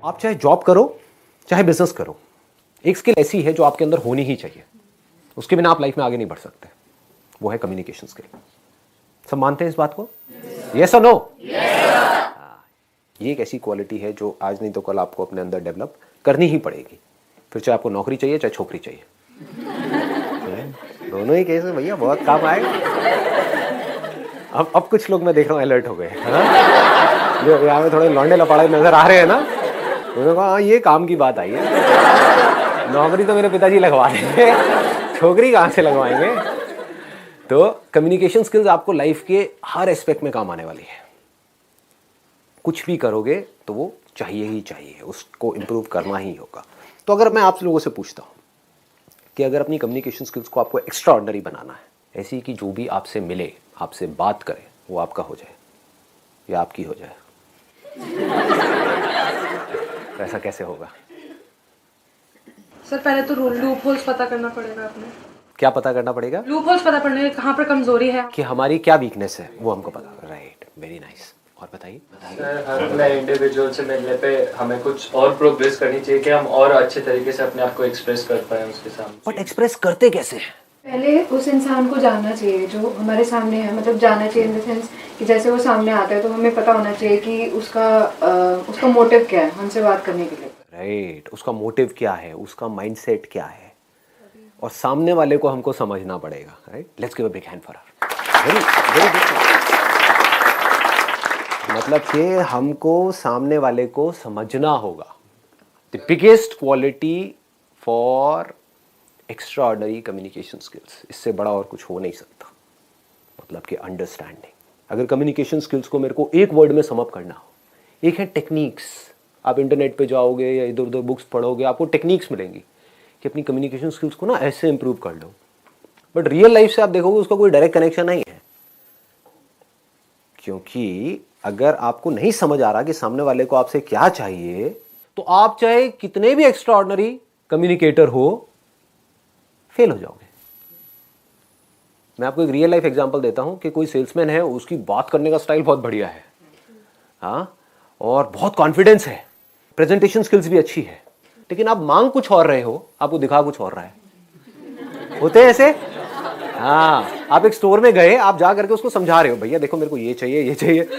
आप चाहे जॉब करो चाहे बिजनेस करो, एक स्किल ऐसी है जो आपके अंदर होनी ही चाहिए, उसके बिना आप लाइफ में आगे नहीं बढ़ सकते, वो है कम्युनिकेशन स्किल। सब मानते हैं इस बात को? यस और नो? ये एक ऐसी क्वालिटी है जो आज नहीं तो कल आपको अपने अंदर डेवलप करनी ही पड़ेगी, फिर चाहे आपको नौकरी चाहिए चाहे छोकरी चाहिए। दोनों ही केस में भैया बहुत काम आएगा। अब कुछ लोग मैं देख रहा हूँ अलर्ट हो गए, जो यहाँ में थोड़े लौंडे लपाड़े नजर आ रहे हैं ना, उन्होंने कहा हाँ ये काम की बात आई है, नौकरी तो मेरे पिताजी लगवा देंगे, छोकरी कहाँ से लगवाएंगे। तो कम्युनिकेशन स्किल्स आपको लाइफ के हर एस्पेक्ट में काम आने वाली है। कुछ भी करोगे तो वो चाहिए ही चाहिए, उसको इम्प्रूव करना ही होगा। तो अगर मैं आप लोगों से पूछता हूँ कि अगर अपनी कम्युनिकेशन स्किल्स को आपको एक्स्ट्रा ऑर्डिनरी बनाना है, ऐसी कि जो भी आपसे मिले आपसे बात करे वो आपका हो जाए या आपकी हो जाए, तो ऐसा कैसे होगा? सर पहले तो लूप होल्स पता करना पड़ेगा अपने। क्या पता करना पड़ेगा? लूप होल्स पता करने कहाँ पर कमजोरी है, कि हमारी क्या वीकनेस है वो हमको पता। Right, very nice. और बताइए। सर हर नए इंडिविजुअल से मिलने पे हमें कुछ और प्रोग्रेस करनी चाहिए कि हम और अच्छे तरीके से अपने आप को एक्सप्रेस कर पाए उसके सामने। बट एक्सप्रेस करते कैसे हैं? पहले उस इंसान को जानना चाहिए जो हमारे सामने है, मतलब जानना चाहिए इन द सेंस कि जैसे वो सामने आता है तो हमें पता होना चाहिए कि उसका मोटिव क्या है हमसे बात करने के लिए। राइट, उसका मोटिव क्या है, उसका माइंडसेट क्या है, और सामने वाले को हमको समझना पड़ेगा। Right, let's give a big hand for her. Very very good. मतलब कि हमको सामने वाले को समझना होगा। The biggest quality for extra ordinary communication skills, इससे बड़ा और कुछ हो नहीं सकता। मतलब कि अंडरस्टैंडिंग। अगर कम्युनिकेशन स्किल्स को मेरे को एक वर्ड में समअप करना हो, एक है टेक्निक्स। आप इंटरनेट पे जाओगे या इधर उधर बुक्स पढ़ोगे, आपको टेक्निक्स मिलेंगी कि अपनी कम्युनिकेशन स्किल्स को ना ऐसे इंप्रूव कर लो। बट रियल लाइफ से आप देखोगे उसका कोई डायरेक्ट कनेक्शन नहीं है, क्योंकि अगर आपको नहीं समझ आ रहा कि सामने वाले को आपसे क्या चाहिए, तो आप चाहे कितने भी एक्स्ट्रा ऑर्डिनरी कम्युनिकेटर हो, फेल हो जाओगे। मैं आपको एक रियल लाइफ एग्जांपल देता हूं कि कोई सेल्समैन है, उसकी बात करने का स्टाइल बहुत बढ़िया है, हाँ, और बहुत कॉन्फिडेंस है, प्रेजेंटेशन स्किल्स भी अच्छी है, लेकिन आप मांग कुछ और रहे हो, आपको दिखा कुछ और रहा है। होते हैं ऐसे? हाँ, आप एक स्टोर में गए, आप जा करके उसको समझा रहे हो, भैया देखो मेरे को ये चाहिए ये चाहिए।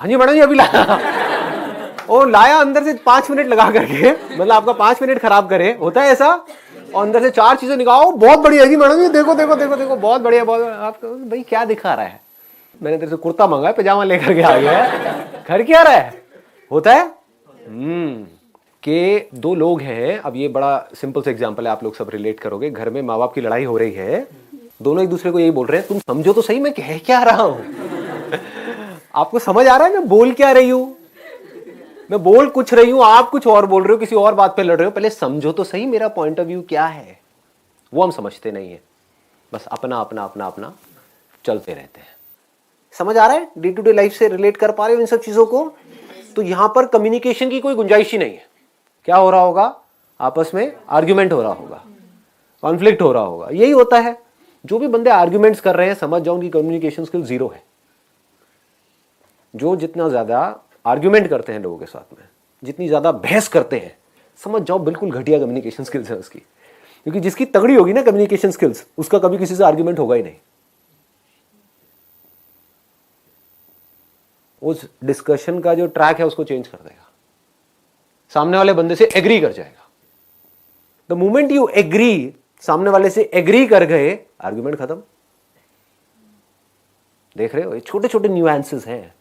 हाँ जी मैडम जी अभी लाया, और लाया अंदर से 5 मिनट लगा करके, मतलब आपका 5 मिनट खराब करे। होता है ऐसा? और अंदर से 4 चीजें निकालो, बहुत बढ़िया जी मैडम जी, देखो देखो देखो देखो बहुत बढ़िया बहुत। आपको भाई क्या दिखा रहा है? मैंने तेरे से कुर्ता मंगा है, पजामा लेकर के आ गया है, घर क्या रहा है? होता है कि 2 लोग हैं, अब ये बड़ा सिंपल सा एग्जांपल है, आप लोग सब रिलेट करोगे। घर में माँ बाप की लड़ाई हो रही है, दोनों एक दूसरे को यही बोल रहे हैं, तुम समझो तो सही मैं कह क्या रहा हूं। आपको समझ आ रहा है मैं बोल क्या रही हूं? मैं बोल कुछ रही हूं, आप कुछ और बोल रहे हो, किसी और बात पे लड़ रहे हो। पहले समझो तो सही मेरा पॉइंट ऑफ व्यू क्या है। वो हम समझते नहीं है, बस अपना अपना अपना अपना चलते रहते हैं। समझ आ रहा है? डे टू डे लाइफ से रिलेट कर पा रहे हो इन सब चीजों को? तो यहां पर कम्युनिकेशन की कोई गुंजाइश ही नहीं है। क्या हो रहा होगा? आपस में आर्ग्यूमेंट हो रहा होगा, कॉन्फ्लिक्ट हो रहा होगा। यही होता है। जो भी बंदे आर्ग्यूमेंट्स कर रहे हैं, समझ जाओ उनकी कम्युनिकेशन स्किल जीरो है। जो जितना ज्यादा आर्ग्यूमेंट करते हैं लोगों के साथ में, जितनी ज्यादा बहस करते हैं, समझ जाओ बिल्कुल घटिया कम्युनिकेशन स्किल्स है उसकी। क्योंकि जिसकी तगड़ी होगी ना कम्युनिकेशन स्किल्स, उसका कभी किसी से आर्ग्यूमेंट होगा ही नहीं। उस डिस्कशन का जो ट्रैक है उसको चेंज कर देगा, सामने वाले बंदे से एग्री कर जाएगा। द मोमेंट यू एग्री, सामने वाले से एग्री कर गए, आर्ग्यूमेंट खत्म। देख रहे हो, ये छोटे छोटे न्यूएंसेस हैं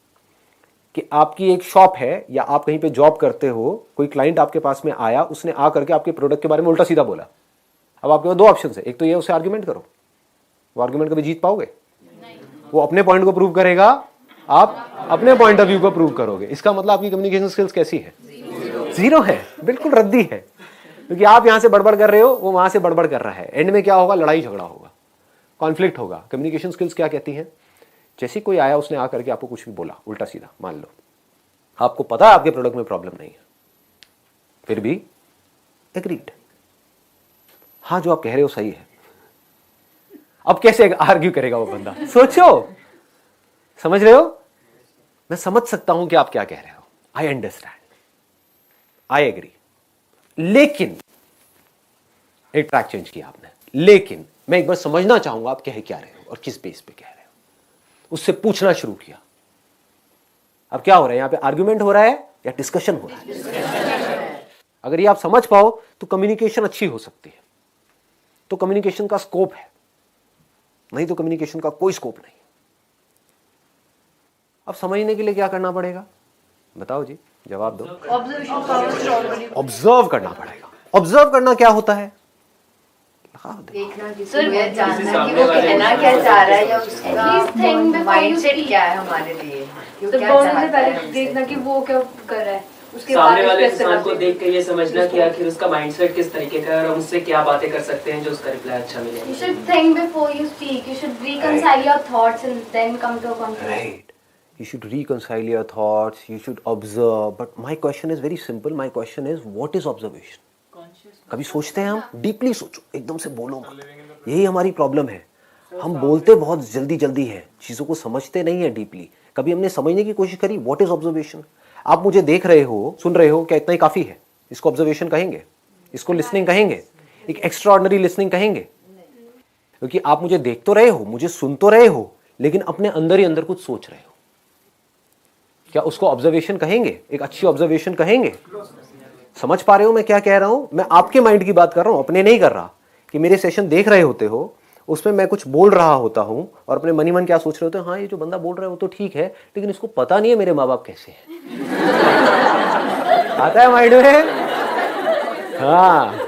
कि आपकी एक शॉप है या आप कहीं पे जॉब करते हो, कोई क्लाइंट आपके पास में आया, उसने आ करके आपके प्रोडक्ट के बारे में उल्टा सीधा बोला। अब आपके पास 2 ऑप्शन है, एक तो ये उससे आर्ग्यूमेंट करो, वो आर्ग्यूमेंट कभी जीत पाओगे? वो अपने पॉइंट को प्रूव करेगा, आप अपने पॉइंट ऑफ व्यू को प्रूव करोगे। इसका मतलब आपकी कम्युनिकेशन स्किल्स कैसी है? जीरो है, बिल्कुल रद्दी है। क्योंकि आप यहां से बड़बड़ कर रहे हो, वो वहां से बड़बड़ कर रहा है। एंड में क्या होगा? लड़ाई झगड़ा होगा, कॉन्फ्लिक्ट होगा। कम्युनिकेशन स्किल्स क्या कहती हैं? जैसे कोई आया, उसने आकर के आपको कुछ भी बोला उल्टा सीधा, मान लो आपको पता है आपके प्रोडक्ट में प्रॉब्लम नहीं है, फिर भी एग्रीड, हाँ जो आप कह रहे हो सही है। अब कैसे आर्ग्यू करेगा वो बंदा? सोचो, समझ रहे हो? मैं समझ सकता हूं कि आप क्या कह रहे हो, आई अंडरस्टैंड। आई एग्री, लेकिन एक ट्रैक चेंज किया आपने, लेकिन मैं एक बार समझना चाहूंगा आप कह क्या रहे हो और किस बेस पे कह रहे हो। उससे पूछना शुरू किया। अब क्या हो रहा है यहां पे, आर्ग्यूमेंट हो रहा है या डिस्कशन हो रहा है? अगर ये आप समझ पाओ तो कम्युनिकेशन अच्छी हो सकती है, तो कम्युनिकेशन का स्कोप है, नहीं तो कम्युनिकेशन का कोई स्कोप नहीं। अब समझने के लिए क्या करना पड़ेगा बताओ जी, जवाब दो। ऑब्जर्व करना पड़ेगा। ऑब्जर्व करना क्या होता है? देखना जिसमें जानना कि वो कहना क्या चाह रहा है या उसका माइंडसेट क्या है हमारे लिए, तो बोलने से पहले देखना कि वो क्या कर रहा है, उसके बाद सामने वाले उसके इंसान को से देख के ये समझना कि आखिर उसका माइंडसेट किस तरीके का है और हम उससे क्या बातें कर सकते हैं जो उसका रिप्लाई अच्छा मिले। You should think before you speak. You should reconcile your thoughts and then come to a conclusion. Right. You should reconcile your thoughts, you should observe. But my question is very simple. My question is, what is observation? कभी सोचते हैं हम? Deeply सोचो, एकदम से बोलो मत। यही हमारी प्रॉब्लम है, हम बोलते बहुत जल्दी जल्दी हैं, चीज़ों को समझते नहीं है डीपली। कभी हमने समझने की कोशिश करी व्हाट इज ऑब्जर्वेशन? आप मुझे देख रहे हो, सुन रहे हो, क्या इतना ही काफ़ी है? इसको ऑब्जर्वेशन कहेंगे? इसको लिसनिंग कहेंगे? एक एक्स्ट्राऑर्डिनरी लिसनिंग कहेंगे? क्योंकि आप मुझे देख तो रहे हो, मुझे सुन तो रहे हो, लेकिन अपने अंदर ही अंदर कुछ सोच रहे हो। क्या उसको ऑब्जर्वेशन कहेंगे? एक अच्छी ऑब्जर्वेशन कहेंगे? समझ पा रहे हो मैं क्या कह रहा हूं? मैं आपके माइंड की बात कर रहा हूं, अपने नहीं कर रहा। कि मेरे सेशन देख रहे होते हो, उसमें मैं कुछ बोल रहा होता हूं और अपने मन ही मन क्या सोच रहे होते हैं, हाँ ये जो बंदा बोल रहा है वो तो ठीक है, लेकिन इसको पता नहीं है मेरे माँ बाप कैसे हैं। आता है माइंड में? हाँ,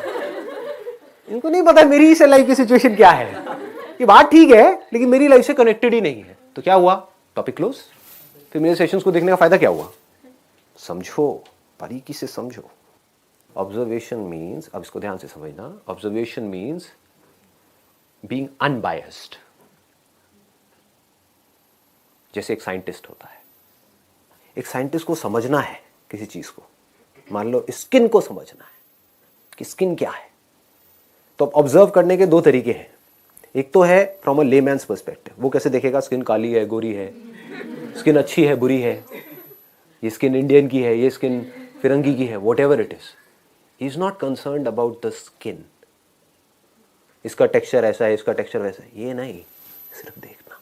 इनको नहीं पता मेरी इस लाइफ की सिचुएशन क्या है। ये बात ठीक है लेकिन मेरी लाइफ से कनेक्टेड ही नहीं है। तो क्या हुआ? Topic close. फिर मेरे सेशंस को देखने का फायदा क्या हुआ? समझो, बारीकी से समझो। ऑब्जर्वेशन मीन्स, अब इसको ध्यान से समझना, ऑब्जर्वेशन मीन्स बीइंग अनबायस्ड। जैसे एक साइंटिस्ट होता है, एक साइंटिस्ट को समझना है किसी चीज को, मान लो स्किन को समझना है कि स्किन क्या है, तो अब ऑब्जर्व करने के दो तरीके हैं। एक तो है फ्रॉम अ लेमैन्स पर्सपेक्टिव, वो कैसे देखेगा स्किन काली है, गोरी है, स्किन अच्छी है, बुरी है, ये स्किन इंडियन की है, ये स्किन फिरंगी की है, what ever it is, he is not concerned about the skin. इसका टेक्सचर ऐसा है, इसका टेक्सचर वैसा है, ये नहीं, सिर्फ देखना।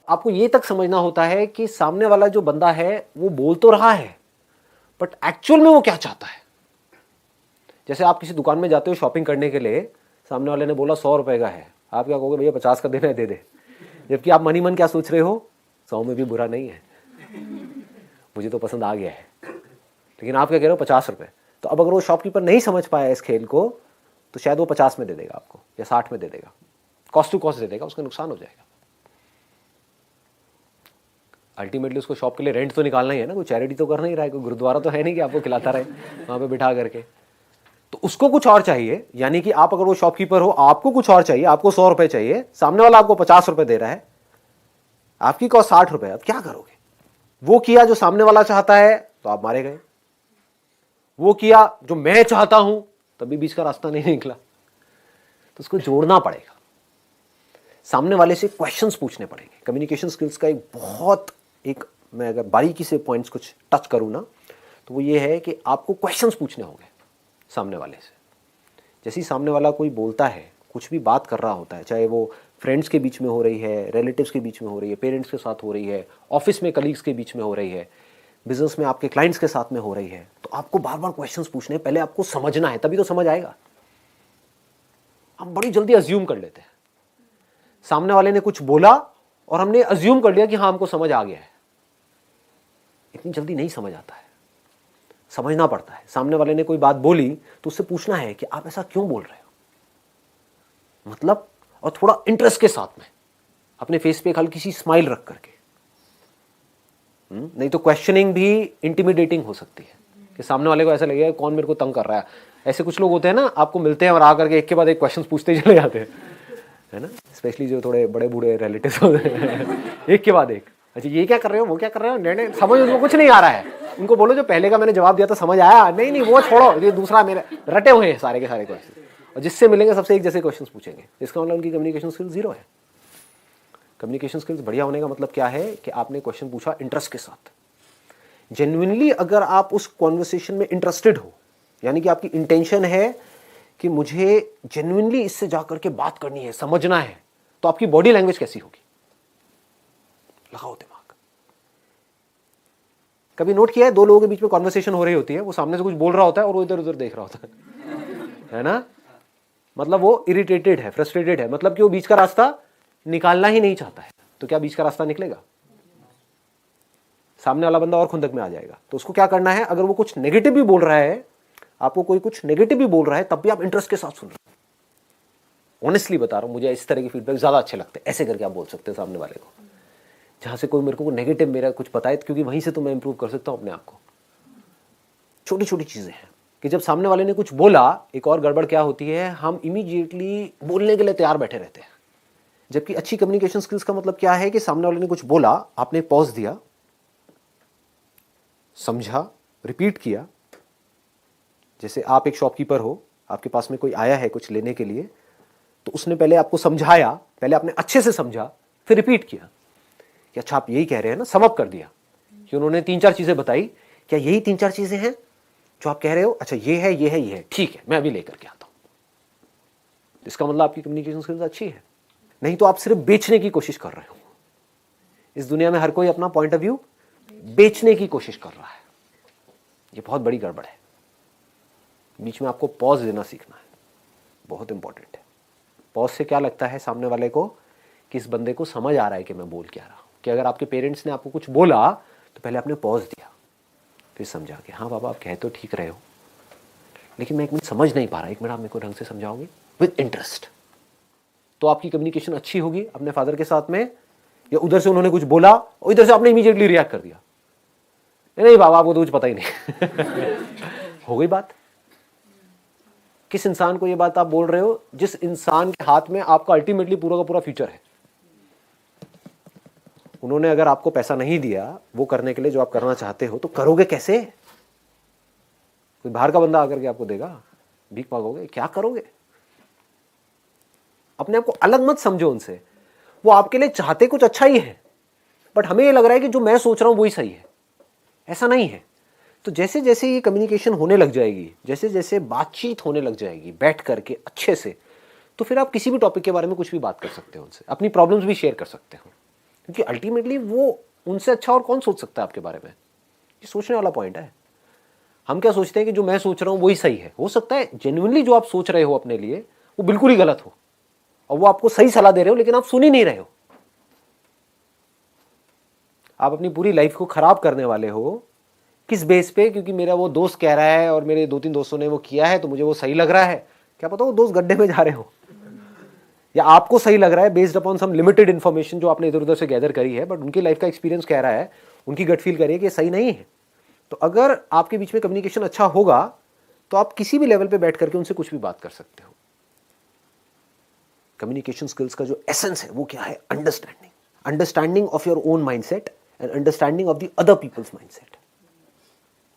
आपको ये तक समझना होता है कि सामने वाला जो बंदा है वो बोल तो रहा है, बट एक्चुअल में वो क्या चाहता है। जैसे आप किसी दुकान में जाते हो शॉपिंग करने के लिए, सामने वाले ने बोला 100 रुपए का है, आप क्या कहोगे? भैया 50 का देना है, दे दे। जबकि आप मन ही मन क्या सोच रहे हो? 100 में भी बुरा नहीं है, मुझे तो पसंद आ गया है, लेकिन आप क्या कह रहे हो? 50 रुपए। तो अब अगर वो शॉपकीपर नहीं समझ पाया इस खेल को, तो शायद वो 50 में दे देगा आपको या 60 में दे देगा, कॉस्ट टू कॉस्ट दे देगा, उसका नुकसान हो जाएगा। अल्टीमेटली उसको शॉप के लिए रेंट तो निकालना ही है ना, कोई चैरिटी तो कर नहीं रहा है, कोई गुरुद्वारा तो है नहीं कि आपको खिलाता रहे वहां पे बिठा करके। तो उसको कुछ और चाहिए, यानी कि आप अगर वो शॉपकीपर हो, आपको कुछ और चाहिए, आपको 100 रुपए चाहिए, सामने वाला आपको 50 रुपए दे रहा है, आपकी कॉस्ट 60 रुपए। अब क्या करोगे? वो किया जो सामने वाला चाहता है तो आप मारे गए, वो किया जो मैं चाहता हूं तभी बीच का रास्ता नहीं निकला। तो उसको जोड़ना पड़ेगा, सामने वाले से क्वेश्चंस पूछने पड़ेंगे। कम्युनिकेशन स्किल्स का एक बहुत मैं अगर बारीकी से पॉइंट्स कुछ टच करूं ना, तो वो ये है कि आपको क्वेश्चंस पूछने होंगे सामने वाले से। जैसे ही सामने वाला कोई बोलता है, कुछ भी बात कर रहा होता है, चाहे वो फ्रेंड्स के बीच में हो रही है, रिलेटिव्स के बीच में हो रही है, पेरेंट्स के साथ हो रही है, ऑफिस में कलीग्स के बीच में हो रही है, बिजनेस में आपके क्लाइंट्स के साथ में हो रही है, तो आपको बार बार क्वेश्चंस पूछने हैं। पहले आपको समझना है, तभी तो समझ आएगा। हम बड़ी जल्दी अज्यूम कर लेते हैं, सामने वाले ने कुछ बोला और हमने अज्यूम कर लिया कि हाँ हमको समझ आ गया है। इतनी जल्दी नहीं समझ आता है, समझना पड़ता है। सामने वाले ने कोई बात बोली तो उससे पूछना है कि आप ऐसा क्यों बोल रहे हो, मतलब, और थोड़ा इंटरेस्ट के साथ में, अपने फेस पे एक हल्की सी स्माइल रख करके। नहीं तो क्वेश्चनिंग भी इंटिमिडेटिंग हो सकती है कि सामने वाले को ऐसा लगेगा कौन मेरे को तंग कर रहा है। ऐसे कुछ लोग होते हैं ना, आपको मिलते हैं और आकर के एक के बाद एक क्वेश्चन पूछते चले जाते हैं, है ना, स्पेशली जो थोड़े बड़े बूढ़े रिलेटिव्स होते हैं, एक के बाद एक। अच्छा ये क्या कर रहे हो, वो क्या कर रहे हो, नहीं समझ उनको कुछ नहीं आ रहा है। उनको बोलो जो पहले का मैंने जवाब दिया था समझ आया? नहीं वो छोड़ो, ये दूसरा मेरे रटे हुए हैं सारे के सारे क्वेश्चन, और जिससे मिलेंगे सबसे एक जैसे क्वेश्चन पूछेंगे। इसका मतलब उनकी कम्युनिकेशन स्किल्स जीरो है। कम्युनिकेशन स्किल्स बढ़िया होने का मतलब क्या है कि आपने क्वेश्चन पूछा इंटरेस्ट के साथ, जेन्युइनली अगर आप उस कॉन्वर्सेशन में इंटरेस्टेड हो, यानी कि आपकी इंटेंशन है कि मुझे जेन्युइनली इससे जाकर के बात करनी है, समझना है, तो आपकी बॉडी लैंग्वेज कैसी होगी? लगाओ दिमाग। कभी नोट किया है, दो लोगों के बीच में कॉन्वर्सेशन हो रही होती है, वो सामने से कुछ बोल रहा होता है और वो इधर उधर देख रहा होता है ना? मतलब वो इरिटेटेड है, फ्रस्ट्रेटेड है, मतलब कि वो बीच का रास्ता निकालना ही नहीं चाहता है। तो क्या बीच का रास्ता निकलेगा? सामने वाला बंदा और खुंदक में आ जाएगा। तो उसको क्या करना है, अगर वो कुछ नेगेटिव भी बोल रहा है, आपको कोई कुछ नेगेटिव भी बोल रहा है, तब भी आप इंटरेस्ट के साथ सुन रहे हो। ऑनेस्टली बता रहा हूं, मुझे इस तरह के फीडबैक ज्यादा अच्छे लगते हैं। ऐसे करके आप बोल सकते हैं सामने वाले को, जहां से कोई मेरे को नेगेटिव मेरा कुछ बताए, क्योंकि वहीं से तो मैं इंप्रूव कर सकता हूं अपने आप को। छोटी छोटी चीजें हैं कि जब सामने वाले ने कुछ बोला, एक और गड़बड़ क्या होती है, हम इमीडिएटली बोलने के लिए तैयार बैठे रहते हैं। जबकि अच्छी कम्युनिकेशन स्किल्स का मतलब क्या है कि सामने वाले ने कुछ बोला, आपने पॉज दिया, समझा, रिपीट किया। जैसे आप एक शॉपकीपर हो, आपके पास में कोई आया है कुछ लेने के लिए, तो उसने पहले आपको समझाया, पहले आपने अच्छे से समझा, फिर रिपीट किया कि अच्छा आप यही कह रहे हैं ना, सम अप कर दिया कि उन्होंने 3-4 चीजें बताई, क्या यही 3-4 चीजें हैं जो आप कह रहे हो? अच्छा ये है, ये है, ये है, ठीक है, मैं अभी लेकर के आता हूं। इसका मतलब आपकी कम्युनिकेशन स्किल्स अच्छी है। नहीं तो आप सिर्फ बेचने की कोशिश कर रहे हो। इस दुनिया में हर कोई अपना पॉइंट ऑफ व्यू बेचने की कोशिश कर रहा है। ये बहुत बड़ी गड़बड़ है। बीच में आपको पॉज देना सीखना है, बहुत इंपॉर्टेंट है। पॉज से क्या लगता है सामने वाले को कि इस बंदे को समझ आ रहा है कि मैं बोल क्या रहा हूं। कि अगर आपके पेरेंट्स ने आपको कुछ बोला तो पहले आपने पॉज दिया, फिर समझा कि हाँ बाबा आप कह तो ठीक रहे हो, लेकिन मैं एक मिनट समझ नहीं पा रहा, एक मिनट आप मेरे को ढंग से समझाओगे विद इंटरेस्ट। तो आपकी कम्युनिकेशन अच्छी होगी अपने फादर के साथ में। या उधर से उन्होंने कुछ बोला और इधर से आपने इमीडिएटली रिएक्ट कर दिया, नहीं बाबा आपको तो कुछ पता ही नहीं। हो गई बात। किस इंसान को ये बात आप बोल रहे हो? जिस इंसान के हाथ में आपका अल्टीमेटली पूरा का पूरा फ्यूचर है। उन्होंने अगर आपको पैसा नहीं दिया वो करने के लिए जो आप करना चाहते हो, तो करोगे कैसे? कोई बाहर का बंदा आकर के आपको देगा, भीख मांगोगे, क्या करोगे? अपने आप को अलग मत समझो उनसे। वो आपके लिए चाहते कुछ अच्छा ही है, बट हमें ये लग रहा है कि जो मैं सोच रहा हूं वही सही है। ऐसा नहीं है। तो जैसे जैसे ये कम्युनिकेशन होने लग जाएगी, जैसे जैसे बातचीत होने लग जाएगी बैठ करके अच्छे से, तो फिर आप किसी भी टॉपिक के बारे में कुछ भी बात कर सकते हो उनसे, अपनी प्रॉब्लम्स भी शेयर कर सकते हो। क्योंकि अल्टीमेटली वो उनसे अच्छा और कौन सोच सकता है आपके बारे में? ये सोचने वाला पॉइंट है। हम क्या सोचते हैं कि जो मैं सोच रहा हूं वही सही है। हो सकता है जेन्युइनली जो आप सोच रहे हो अपने लिए वो बिल्कुल ही गलत हो, और वो आपको सही सलाह दे रहे हो, लेकिन आप सुन ही नहीं रहे हो। आप अपनी पूरी लाइफ को खराब करने वाले हो। किस बेस पे? क्योंकि मेरा वो दोस्त कह रहा है और मेरे 2-3 दोस्तों ने वो किया है तो मुझे वो सही लग रहा है। क्या पता वो दोस्त गड्ढे में जा रहे हो, या आपको सही लग रहा है बेस्ड अपॉन सम लिमिटेड इन्फॉर्मेशन जो आपने इधर उधर से गैदर करी है, बट उनकी लाइफ का एक्सपीरियंस कह रहा है, उनकी गट फील करिए कि ये सही नहीं है। तो अगर आपके बीच में कम्युनिकेशन अच्छा होगा तो आप किसी भी लेवल पे बैठ करके उनसे कुछ भी बात कर सकते हो। कम्युनिकेशन स्किल्स का जो एसेंस है वो क्या है? Understanding of your own mindset and understanding of the other people's mindset.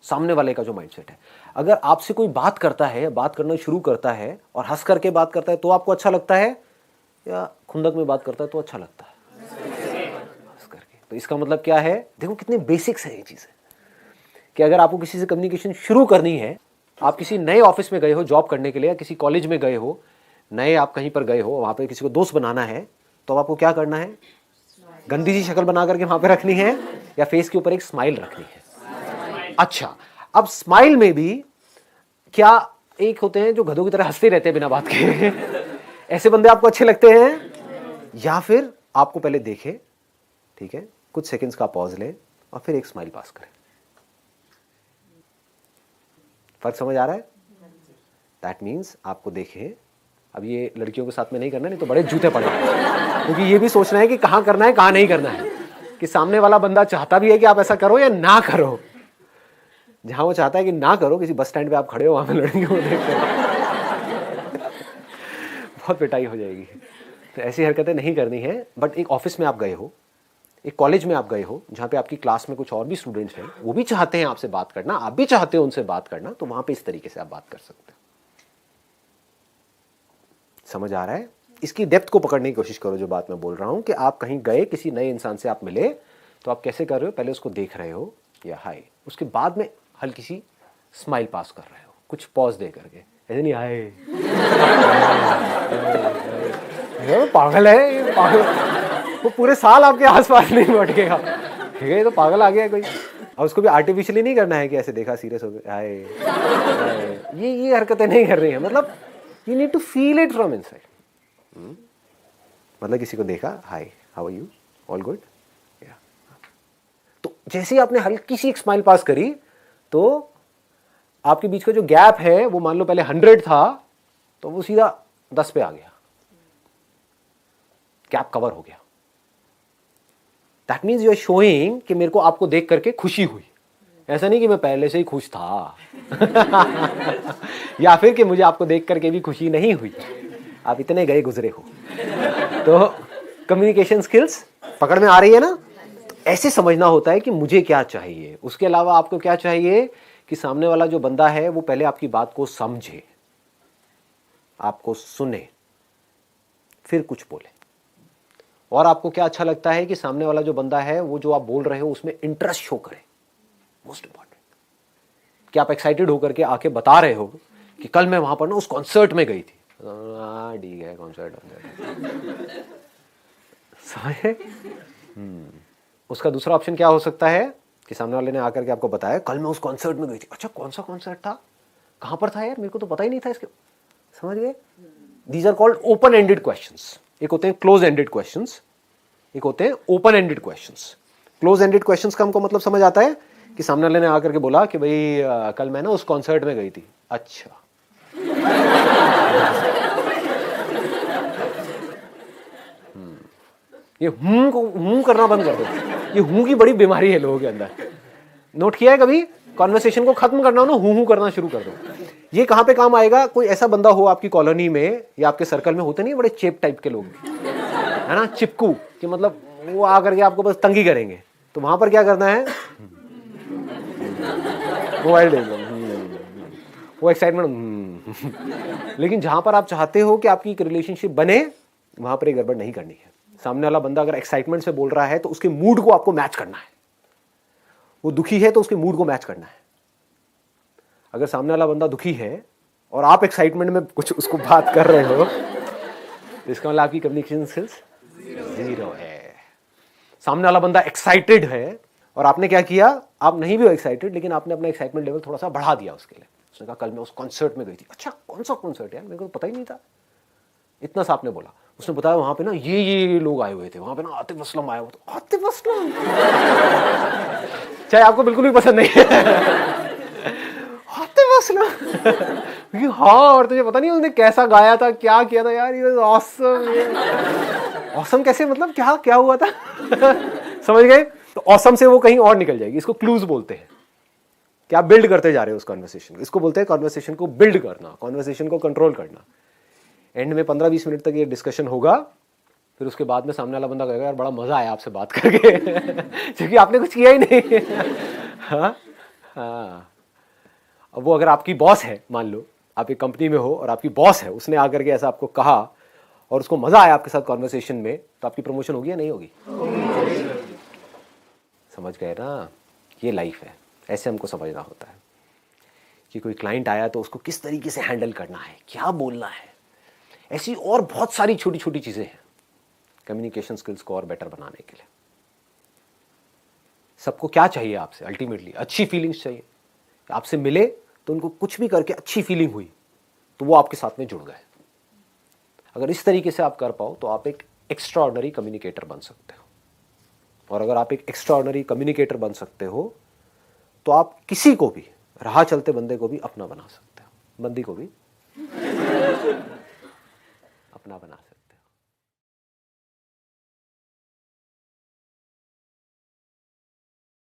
सामने वाले का जो माइंडसेट है, अगर आपसे कोई बात करता है, बात करना शुरू करता है और हंस करके बात करता है तो आपको अच्छा लगता है, या खुंदक में बात करता है तो अच्छा लगता है? हंस करके। तो इसका मतलब क्या है? देखो कितने बेसिक्स है ये चीजें, कि अगर आपको किसी से कम्युनिकेशन शुरू करनी है, आप किसी नए ऑफिस में गए हो जॉब करने के लिए, या किसी कॉलेज में गए हो, नए आप कहीं पर गए हो, वहां पे किसी को दोस्त बनाना है, तो आपको क्या करना है? गंदी सी शक्ल बना करके वहां पे रखनी है, या फेस के ऊपर एक स्माइल रखनी है? अच्छा, अब स्माइल में भी क्या एक होते हैं जो गधों की तरह हंसते रहते हैं बिना बात के, ऐसे बंदे आपको अच्छे लगते हैं? या फिर आपको पहले देखे, ठीक है, कुछ सेकंड्स का पॉज ले और फिर एक स्माइल पास करें? फर्क समझ आ रहा है? दैट मीन्स आपको देखे। अब ये लड़कियों के साथ में नहीं करना, नहीं तो बड़े जूते पड़ेंगे, क्योंकि ये भी सोचना है कि कहां करना है कहां नहीं करना है, कि सामने वाला बंदा चाहता भी है कि आप ऐसा करो या ना करो। जहां वो चाहता है कि ना करो, किसी बस स्टैंड पे आप खड़े हो, वहां पे लड़कियों को देख कर बहुत पिटाई हो जाएगी। तो ऐसी हरकतें नहीं करनी है। बट एक ऑफिस में आप गए हो, एक कॉलेज में आप गए हो, जहां पे आपकी क्लास में कुछ और भी स्टूडेंट्स हैं, वो भी चाहते हैं आपसे बात करना, आप भी चाहते हो उनसे बात करना, तो वहां पे इस तरीके से आप बात कर सकते हो। समझ आ रहा है? इसकी डेप्थ को पकड़ने की कोशिश करो। जो बात मैं बोल रहा हूं कि आप कहीं गए, किसी नए इंसान से आप मिले, तो आप कैसे कर रहे हो? पहले उसको देख रहे हो, या हाय, उसके बाद में हल्की सी स्माइल पास कर रहे हो, कुछ पॉज दे करके, ऐसे नहीं हाय। ये पागल है, ये पागल, वो पूरे साल आपके आसपास नहीं भटकेगा, ठीक है, ये तो पागल आ गया कोई। और उसको भी आर्टिफिशियली नहीं करना है कि ऐसे देखा सीरियस हो गया हाय, ये हरकतें नहीं कर रही है, मतलब you need to feel it from inside. मतलब किसी को देखा, hi how are you, all good, तो जैसे ही आपने हल्की सी एक स्माइल पास करी तो आपके बीच का जो गैप है वो मान लो पहले 100 था तो वो सीधा 10 पे आ गया, गैप कवर हो गया। That means you are showing कि मेरे को आपको देख करके खुशी हुई, ऐसा नहीं कि मैं पहले से ही खुश था या फिर कि मुझे आपको देख करके भी खुशी नहीं हुई, आप इतने गए गुजरे हो। तो कम्युनिकेशन स्किल्स पकड़ में आ रही है ना? ऐसे समझना होता है कि मुझे क्या चाहिए, उसके अलावा आपको क्या चाहिए कि सामने वाला जो बंदा है वो पहले आपकी बात को समझे, आपको सुने, फिर कुछ बोले। और आपको क्या अच्छा लगता है कि सामने वाला जो बंदा है वो जो आप बोल रहे हो उसमें इंटरेस्ट शो करे, मोस्ट इंपॉर्टेंट, कि आप एक्साइटेड होकर के आके बता रहे हो कि कल मैं वहां पर ना उस कॉन्सर्ट में गई थी। ठीक है, कॉन्सर्ट समझे? उसका दूसरा ऑप्शन क्या हो सकता है कि सामने वाले ने आकर के आपको बताया कल मैं उस कॉन्सर्ट में गई थी। अच्छा, कौन सा कॉन्सर्ट था, कहां पर था यार, मेरे को तो पता ही नहीं था इसके, समझ गए? These are called open ended questions. एक होते हैं क्लोज एंडेड क्वेश्चंस, एक होते हैं open ended questions. Close ended questions का हमको मतलब समझ आता है कि सामने वाले ने आकर के बोला कि भाई कल मैं ना उस कॉन्सर्ट में गई थी। अच्छा, ये हूं करना बंद कर दो, ये हूं की बड़ी बीमारी है लोगों के अंदर। नोट किया है कभी? कॉन्वर्सेशन को खत्म करना हो ना, हूं करना शुरू कर दो। ये कहां पे काम आएगा? कोई ऐसा बंदा हो आपकी कॉलोनी में या आपके सर्कल में, होते नहीं बड़े चेप टाइप के लोग, है ना, चिपकू, कि मतलब वो आकर के आपको बस तंगी करेंगे, तो वहां पर क्या करना है, मोबाइल वो एक्साइटमेंट। लेकिन जहां पर आप चाहते हो कि आपकी एक रिलेशनशिप बने, वहां पर एक गड़बड़ नहीं करनी है। सामने वाला बंदा अगर एक्साइटमेंट से बोल रहा है तो उसके मूड को आपको मैच करना है, वो दुखी है तो उसके मूड को मैच करना है। अगर सामने वाला बंदा दुखी है और आप एक्साइटमेंट में कुछ उसको बात कर रहे हो तो इसका मतलब आपकी कम्युनिकेशन स्किल्स जीरो है। सामने वाला बंदा एक्साइटेड है और आपने क्या किया, आप नहीं भी हो एक्साइटेड लेकिन आपने अपना एक्साइटमेंट लेवल थोड़ा सा बढ़ा दिया उसके लिए। उसने कहा कल मैं उस कॉन्सर्ट में गई थी। अच्छा, कौन सा कॉन्सर्ट यार, मेरे को पता ही नहीं था। इतना सा आपने बोला, उसने बताया वहां पे ना ये लोग आए हुए थे, वहां पे ना आतिफ असलम आया हुआ था। आतिफ असलम चाहे आपको बिल्कुल भी पसंद नहीं है, आतिफ असलम हाँ, और तुझे पता नहीं उसने कैसा गाया था, क्या किया था यार, ये ऑसम। ऑसम कैसे, मतलब क्या हुआ था समझ गए? तो ऑसम से वो कहीं और निकल जाएगी। इसको क्लूज बोलते हैं कि आप बिल्ड करते जा रहे हो उस कॉन्वर्सेशन को। इसको बोलते हैं कॉन्वर्सेशन को बिल्ड करना, कॉन्वर्सेशन को कंट्रोल करना। एंड में 15-20 मिनट तक ये डिस्कशन होगा, फिर उसके बाद में सामने वाला बंदा कहेगा यार बड़ा मजा आया आपसे बात करके क्योंकि आपने कुछ किया ही नहीं। हाँ। अब वो अगर आपकी बॉस है, मान लो आप एक कंपनी में हो और आपकी बॉस है, उसने आकर के ऐसा आपको कहा और उसको मजा आया आपके साथ कॉन्वर्सेशन में, तो आपकी प्रमोशन होगी या नहीं होगी? समझ गए ना? ये लाइफ है, ऐसे हमको समझना होता है कि कोई क्लाइंट आया तो उसको किस तरीके से हैंडल करना है, क्या बोलना है। ऐसी और बहुत सारी छोटी छोटी चीजें हैं कम्युनिकेशन स्किल्स को और बेटर बनाने के लिए। सबको क्या चाहिए आपसे? अल्टीमेटली अच्छी फीलिंग्स चाहिए। आपसे मिले तो उनको कुछ भी करके अच्छी फीलिंग हुई तो वो आपके साथ में जुड़ गए। अगर इस तरीके से आप कर पाओ तो आप एक एक्स्ट्राऑर्डिनरी कम्युनिकेटर बन सकते हो। और अगर आप एक एक्स्ट्राऑर्डिनरी कम्युनिकेटर बन सकते हो तो आप किसी को भी, राह चलते बंदे को भी अपना बना सकते हो, बंदी को भी अपना बना सकते हो।